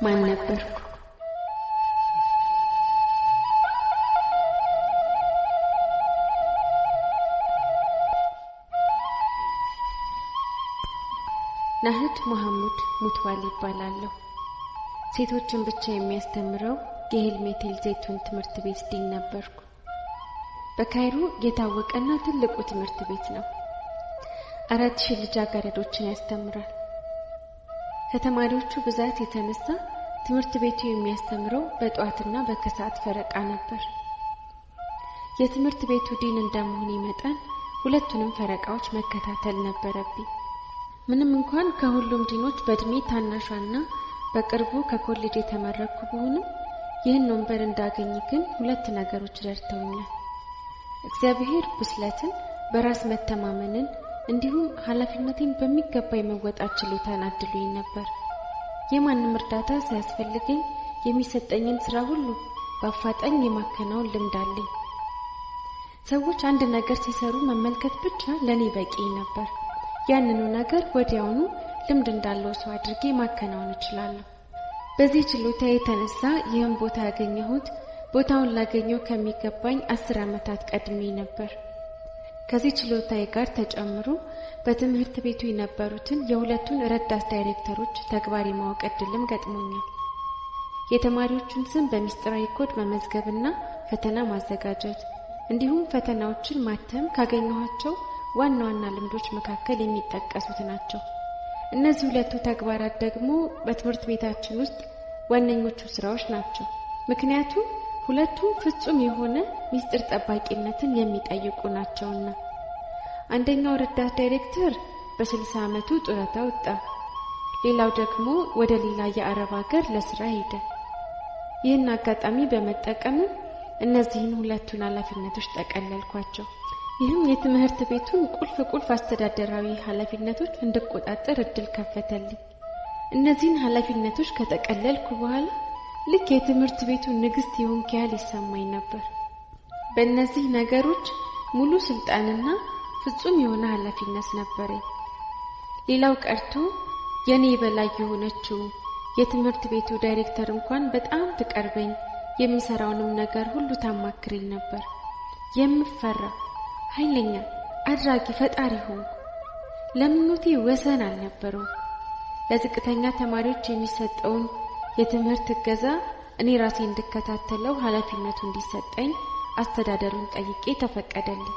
ማን ነበርኩ? ናህድ መሐመድ ሙትዋል ይባላለሁ። ሴቶችን ብቻ የሚያስተምረው የሄልሜቴል ዘይቱን ትምህርት ቤት ዲን ነበርኩ። በካይሮ የታወቀና ትልቁ ትምህርት ቤት ነው። 4000 ልጃገረዶችን ያስተምራል። ከተማሪዎቹ ብዛት የተነሳ ትምህርት ቤቱ የሚያስተምረው በጧትና በከሰዓት ፈረቃ ነበር። የትምህርት ቤቱ ዲን እንደመሆኔ መጠን ሁለቱንም ፈረቃዎች መከታተል ነበረብኝ። ምንም እንኳን ከሁሉም ዲኖች በእድሜ ታናሿና በቅርቡ ከኮሌጅ የተመረኩ ብሆንም ይህን ወንበር እንዳገኝ ግን ሁለት ነገሮች ረድተውኛል። እግዚአብሔር ብስለትን፣ በራስ መተማመንን እንዲሁም ኃላፊነቴን በሚገባ የመወጣት ችሎታን አድሎኝ ነበር። የማንም እርዳታ ሳያስፈልገኝ የሚሰጠኝን ስራ ሁሉ በአፋጣኝ የማከናወን ልምድ አለኝ። ሰዎች አንድ ነገር ሲሰሩ መመልከት ብቻ ለኔ በቂ ነበር። ያንኑ ነገር ወዲያውኑ ልምድ እንዳለው ሰው አድርጌ ማከናወን እችላለሁ። በዚህ ችሎታ የተነሳ ይህን ቦታ ያገኘሁት ቦታውን ላገኘው ከሚገባኝ 10 ዓመታት ቀድሜ ነበር። ከዚህ ችሎታዬ ጋር ተጨምሮ በትምህርት ቤቱ የነበሩትን የሁለቱን ረዳት ዳይሬክተሮች ተግባር የማወቅ ዕድልም ገጥሞኛል። የተማሪዎቹን ስም በሚስጥራዊ ኮድ መመዝገብና ፈተና ማዘጋጀት እንዲሁም ፈተናዎችን ማተም ካገኘኋቸው ዋና ዋና ልምዶች መካከል የሚጠቀሱት ናቸው። እነዚህ ሁለቱ ተግባራት ደግሞ በትምህርት ቤታችን ውስጥ ዋነኞቹ ስራዎች ናቸው። ምክንያቱም ሁለቱም ፍጹም የሆነ ሚስጥር ጠባቂነትን የሚጠይቁ ናቸውና። አንደኛው ረዳት ዳይሬክተር በ60 ዓመቱ ጡረታ ወጣ። ሌላው ደግሞ ወደ ሌላ የአረብ ሀገር ለስራ ሄደ። ይህን አጋጣሚ በመጠቀም እነዚህን ሁለቱን ኃላፊነቶች ጠቀለልኳቸው። ይህም የትምህርት ቤቱን ቁልፍ አስተዳደራዊ ኃላፊነቶች እንድቆጣጠር እድል ከፈተልኝ። እነዚህን ኃላፊነቶች ከጠቀለልኩ በኋላ ልክ የትምህርት ቤቱ ንግስት የሆንኩ ያህል ይሰማኝ ነበር። በእነዚህ ነገሮች ሙሉ ስልጣንና ፍጹም የሆነ ኃላፊነት ነበረኝ። ሌላው ቀርቶ የኔ በላይ የሆነችው የትምህርት ቤቱ ዳይሬክተር እንኳን በጣም ትቀርበኝ፣ የሚሰራውንም ነገር ሁሉ ታማክረኝ ነበር። የምፈራ ኃይለኛ አድራጊ ፈጣሪ ሆንኩ። ለምኞቴ ወሰን አልነበረው። ለዝቅተኛ ተማሪዎች የሚሰጠውን የትምህርት እገዛ እኔ ራሴ እንድከታተለው ኃላፊነቱ እንዲሰጠኝ አስተዳደሩን ጠይቄ ተፈቀደልኝ።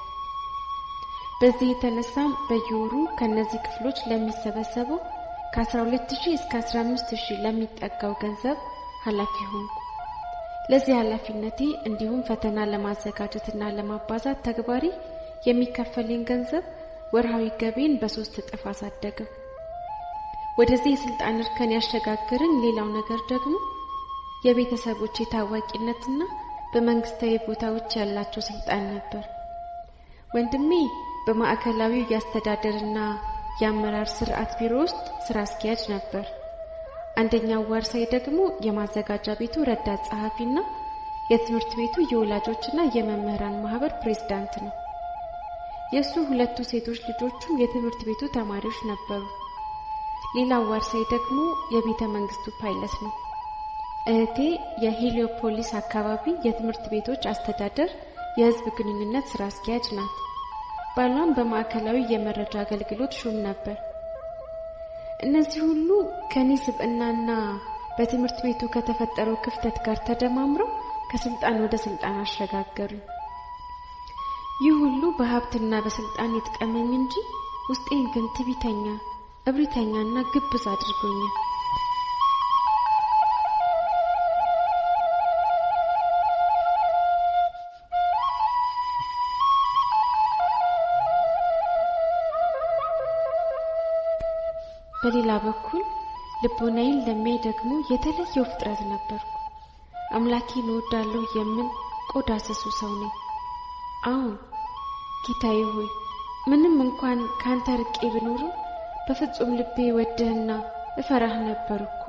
በዚህ የተነሳም በየወሩ ከነዚህ ክፍሎች ለሚሰበሰበው ከ12000 እስከ 15000 ለሚጠጋው ገንዘብ ኃላፊ ሆንኩ። ለዚህ ኃላፊነቴ እንዲሁም ፈተና ለማዘጋጀትና ለማባዛት ተግባሪ የሚከፈለኝ ገንዘብ ወርሃዊ ገቢን በ3 እጥፍ አሳደገው። ወደዚህ የስልጣን እርከን ያሸጋገረኝ ሌላው ነገር ደግሞ የቤተሰቦቼ ታዋቂነትና በመንግስታዊ ቦታዎች ያላቸው ስልጣን ነበር። ወንድሜ በማዕከላዊው የአስተዳደርና የአመራር ስርዓት ቢሮ ውስጥ ስራ አስኪያጅ ነበር። አንደኛው ዋርሳይ ደግሞ የማዘጋጃ ቤቱ ረዳት ጸሐፊና የትምህርት ቤቱ የወላጆችና የመምህራን ማህበር ፕሬዝዳንት ነው። የሱ ሁለቱ ሴቶች ልጆቹም የትምህርት ቤቱ ተማሪዎች ነበሩ። ሌላው ዋርሳይ ደግሞ የቤተ መንግስቱ ፓይለት ነው። እህቴ የሄሊዮፖሊስ አካባቢ የትምህርት ቤቶች አስተዳደር የህዝብ ግንኙነት ስራ አስኪያጅ ናት። ባሏም በማዕከላዊ የመረጃ አገልግሎት ሹም ነበር። እነዚህ ሁሉ ከኔ ስብዕናና በትምህርት ቤቱ ከተፈጠረው ክፍተት ጋር ተደማምረው ከስልጣን ወደ ስልጣን አሸጋገሩ። ይህ ሁሉ በሀብትና በስልጣን የተቀመኝ እንጂ ውስጤን ግን ትዕቢተኛ፣ እብሪተኛና ግብዝ አድርጎኛል። በሌላ በኩል ልቦናዬን ለሚያይ ደግሞ የተለየው ፍጥረት ነበርኩ። አምላኬን እወዳለሁ የምን ቆዳ ስሱ ሰው ነኝ። አሁን ጌታዬ ሆይ ምንም እንኳን ካንተ ርቄ ብኖርም በፍጹም ልቤ ወደህና እፈራህ ነበርኩ።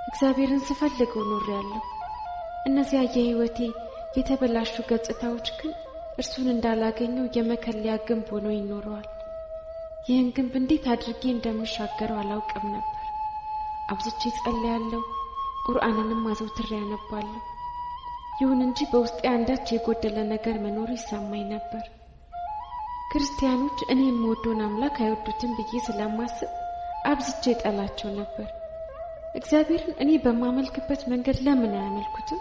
እግዚአብሔርን ስፈልገው ኖሬያለሁ። እነዚያ የህይወቴ የተበላሹ ገጽታዎች ግን እርሱን እንዳላገኘው የመከለያ ግንብ ሆነው ይኖረዋል። ይህን ግንብ እንዴት አድርጌ እንደምሻገረው አላውቅም ነበር። አብዝቼ ጸልያለሁ፣ ቁርአንንም አዘውትሬ አነባለሁ። ይሁን እንጂ በውስጤ አንዳች የጎደለ ነገር መኖሩ ይሰማኝ ነበር። ክርስቲያኖች እኔ የምወደውን አምላክ አይወዱትም ብዬ ስለማስብ አብዝቼ ጠላቸው ነበር። እግዚአብሔርን እኔ በማመልክበት መንገድ ለምን አያመልኩትም?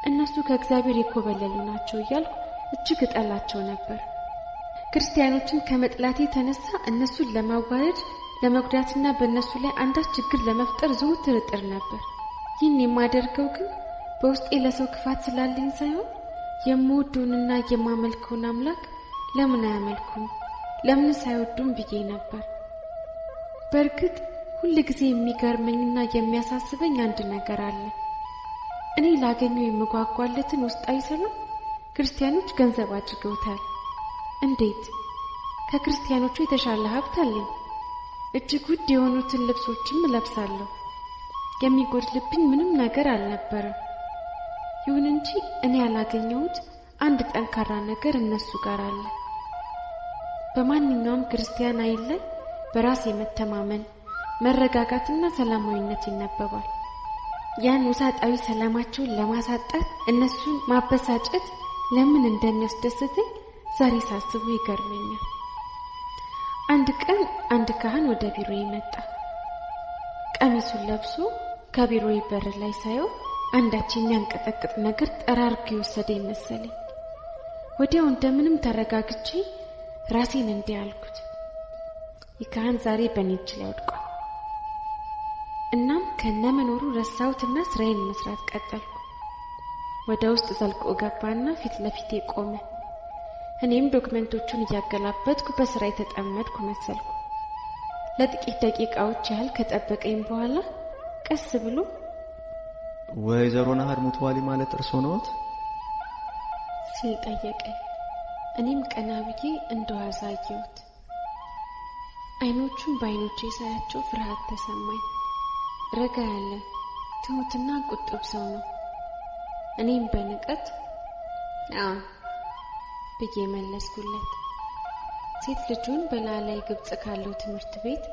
እነሱ ከእግዚአብሔር የኮበለሉ ናቸው እያልኩ እጅግ እጠላቸው ነበር። ክርስቲያኖችን ከመጥላቴ የተነሳ እነሱን ለማዋረድ ለመጉዳትና በእነሱ ላይ አንዳች ችግር ለመፍጠር ዘወትር እጥር ነበር። ይህን የማደርገው ግን በውስጤ ለሰው ክፋት ስላለኝ ሳይሆን የምወደውንና የማመልከውን አምላክ ለምን አያመልኩም? ለምን ሳይወዱም ብዬ ነበር። በእርግጥ ሁል ጊዜ የሚገርመኝና የሚያሳስበኝ አንድ ነገር አለ። እኔ ላገኘው የምጓጓለትን ውስጣዊ ሰላም ክርስቲያኖች ገንዘብ አድርገውታል። እንዴት? ከክርስቲያኖቹ የተሻለ ሀብት አለኝ። እጅግ ውድ የሆኑትን ልብሶችም እለብሳለሁ። የሚጎድልብኝ ምንም ነገር አልነበረም። ይሁን እንጂ እኔ ያላገኘሁት አንድ ጠንካራ ነገር እነሱ ጋር አለ። በማንኛውም ክርስቲያን አይን ላይ በራስ የመተማመን መረጋጋትና ሰላማዊነት ይነበባል። ያን ውሳጣዊ ሰላማቸውን ለማሳጣት እነሱን ማበሳጨት ለምን እንደሚያስደስተኝ ዛሬ ሳስቡ ይገርመኛል። አንድ ቀን አንድ ካህን ወደ ቢሮዬ መጣ። ቀሚሱን ለብሶ ከቢሮዬ በር ላይ ሳየው አንዳች የሚያንቀጠቅጥ ነገር ጠራርጎ የወሰደኝ መሰለኝ። ወዲያው እንደምንም ተረጋግቼ ራሴን እንዲህ አልኩት፣ ይህ ካህን ዛሬ በእኔ እጅ ላይ ወድቋል። እናም ከነመኖሩ ረሳሁትና ስራዬን መስራት ቀጠልኩ። ወደ ውስጥ ዘልቆ ገባና ፊት ለፊቴ ቆመ። እኔም ዶክመንቶቹን እያገላበጥኩ በስራ የተጠመድኩ መሰልኩ። ለጥቂት ደቂቃዎች ያህል ከጠበቀኝ በኋላ ቀስ ብሎ ወይዘሮ ናሃር ሙትዋሊ ማለት እርሶ ነዎት? ሲል ጠየቀኝ። እኔም ቀና ብዬ እንደዋዛ አየሁት። አይኖቹን በአይኖቼ ሳያቸው ፍርሃት ተሰማኝ። ረጋ ያለ ትሁትና ቁጥብ ሰው ነው። እኔም በንቀት ብዬ መለስኩለት። ሴት ልጁን በላላይ ግብጽ ካለው ትምህርት ቤት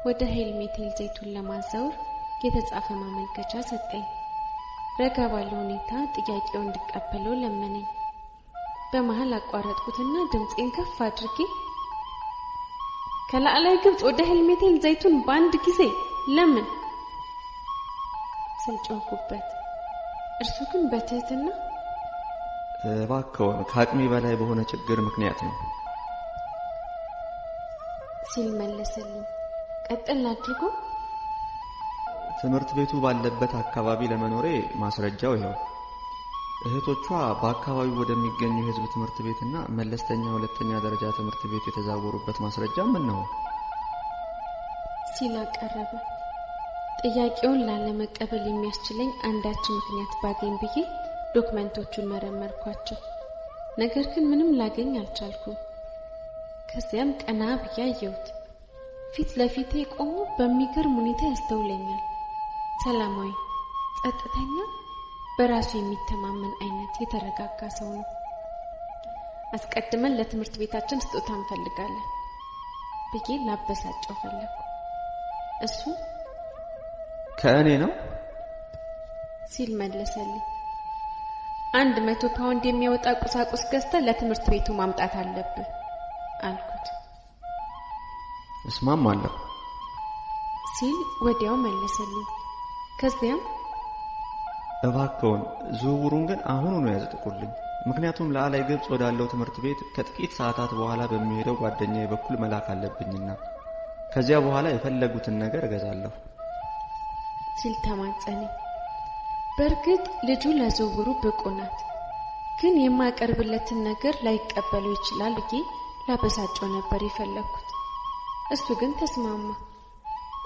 ወደ ሄልሜቴል ዘይቱን ለማዛወር የተጻፈ ማመልከቻ ሰጠኝ። ረጋ ባለ ሁኔታ ጥያቄውን እንድቀበለው ለመነኝ። በመሃል አቋረጥኩትና ድምጼን ከፍ አድርጌ ከላላይ ግብጽ ወደ ሄልሜቴል ዘይቱን በአንድ ጊዜ ለምን ስልጮህኩበት። እርሱ ግን በትህትና እባክዎን ከአቅሜ በላይ በሆነ ችግር ምክንያት ነው ሲል መለሰልኝ። ቀጥል አድርጎ ትምህርት ቤቱ ባለበት አካባቢ ለመኖሬ ማስረጃው ይኸው። እህቶቿ በአካባቢው ወደሚገኙ የህዝብ ትምህርት ቤትና መለስተኛ ሁለተኛ ደረጃ ትምህርት ቤት የተዛወሩበት ማስረጃ ምን ነው ሲል አቀረበ። ጥያቄውን ላለመቀበል የሚያስችለኝ አንዳች ምክንያት ባገኝ ብዬ ዶክመንቶቹን መረመርኳቸው። ነገር ግን ምንም ላገኝ አልቻልኩም። ከዚያም ቀና ብዬ አየሁት። ፊት ለፊቴ ቆሞ በሚገርም ሁኔታ ያስተውለኛል። ሰላማዊ፣ ጸጥተኛ፣ በራሱ የሚተማመን አይነት የተረጋጋ ሰው ነው። አስቀድመን ለትምህርት ቤታችን ስጦታ እንፈልጋለን ብዬ ላበሳጨው ፈለኩ። እሱ ከእኔ ነው ሲል መለሰልኝ። 100 ፓውንድ የሚያወጣ ቁሳቁስ ገዝተህ ለትምህርት ቤቱ ማምጣት አለብህ አልኩት። እስማማለሁ ሲል ወዲያው መለሰልኝ። ከዚያም እባክዎን ዝውውሩን ግን አሁኑኑ ያጽድቁልኝ። ምክንያቱም ለአላይ ግብጽ ወዳለው ትምህርት ቤት ከጥቂት ሰዓታት በኋላ በሚሄደው ጓደኛዬ በኩል መላክ አለብኝና ከዚያ በኋላ የፈለጉትን ነገር እገዛለሁ ሲል ተማጸነኝ። በእርግጥ ልጁ ለዝውውሩ ብቁ ናት፣ ግን የማቀርብለትን ነገር ላይቀበለው ይችላል ብዬ ላበሳጨው ነበር የፈለኩት። እሱ ግን ተስማማ።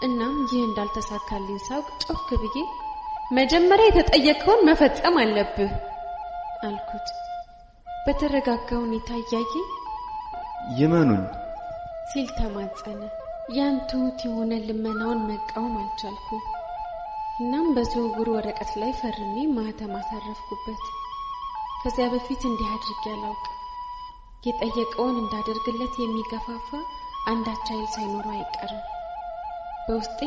እናም ይህ እንዳልተሳካልኝ ሳውቅ ጮክ ብዬ መጀመሪያ የተጠየቀውን መፈጸም አለብህ አልኩት። በተረጋጋ ሁኔታ እያየኝ ይመኑኝ ሲል ተማጸነ። ያን ትሁት የሆነ ልመናውን መቃወም አልቻልኩም። እናም በዝውውሩ ወረቀት ላይ ፈርሜ ማህተም አሳረፍኩበት። ከዚያ በፊት እንዲህ አድርጌ አላውቅም። የጠየቀውን እንዳደርግለት የሚገፋፋ አንዳች ኃይል ሳይኖረው አይቀርም። በውስጤ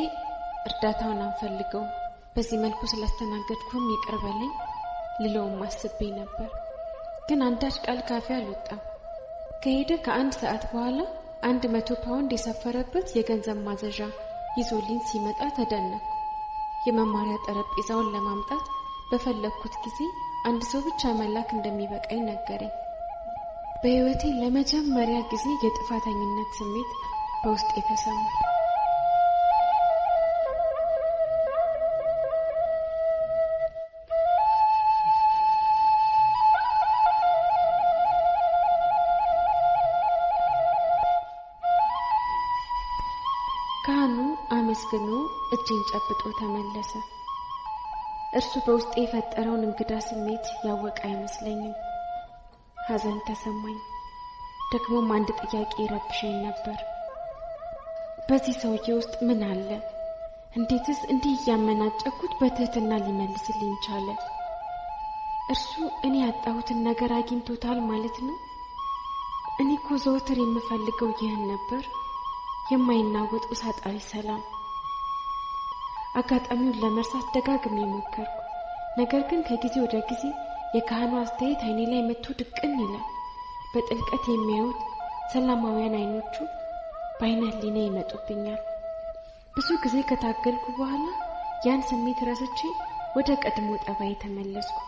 እርዳታውን አንፈልገው በዚህ መልኩ ስላስተናገድኩም ይቅር በለኝ ልለውም አስቤ ነበር። ግን አንዳች ቃል ካፌ አልወጣም። ከሄደ ከአንድ ሰዓት በኋላ 100 ፓውንድ የሰፈረበት የገንዘብ ማዘዣ ይዞልኝ ሲመጣ ተደነቅኩ። የመማሪያ ጠረጴዛውን ለማምጣት በፈለኩት ጊዜ አንድ ሰው ብቻ መላክ እንደሚበቃኝ ነገረኝ። በህይወቴ ለመጀመሪያ ጊዜ የጥፋተኝነት ስሜት በውስጤ ተሰማኝ። ካህኑ አመስግኖ እጄን ጨብጦ ተመለሰ። እርሱ በውስጤ የፈጠረውን እንግዳ ስሜት ያወቀ አይመስለኝም። ሐዘን ተሰማኝ። ደግሞም አንድ ጥያቄ ረብሸኝ ነበር። በዚህ ሰውዬ ውስጥ ምን አለ? እንዴትስ እንዲህ እያመናጨኩት በትህትና ሊመልስልኝ ቻለ? እርሱ እኔ ያጣሁትን ነገር አግኝቶታል ማለት ነው? እኔ እኮ ዘወትር የምፈልገው ይህን ነበር፣ የማይናወጥ ውሳጣዊ ሰላም። አጋጣሚውን ለመርሳት ደጋግሜ ሞከርኩ። ነገር ግን ከጊዜ ወደ ጊዜ የካህኑ አስተያየት አይኔ ላይ መጥቶ ድቅን ይላል። በጥልቀት የሚያዩት ሰላማዊያን አይኖቹ በአይነ ህሊና ይመጡብኛል። ብዙ ጊዜ ከታገልኩ በኋላ ያን ስሜት ረስቼ ወደ ቀድሞ ጠባይ ተመለስኩ።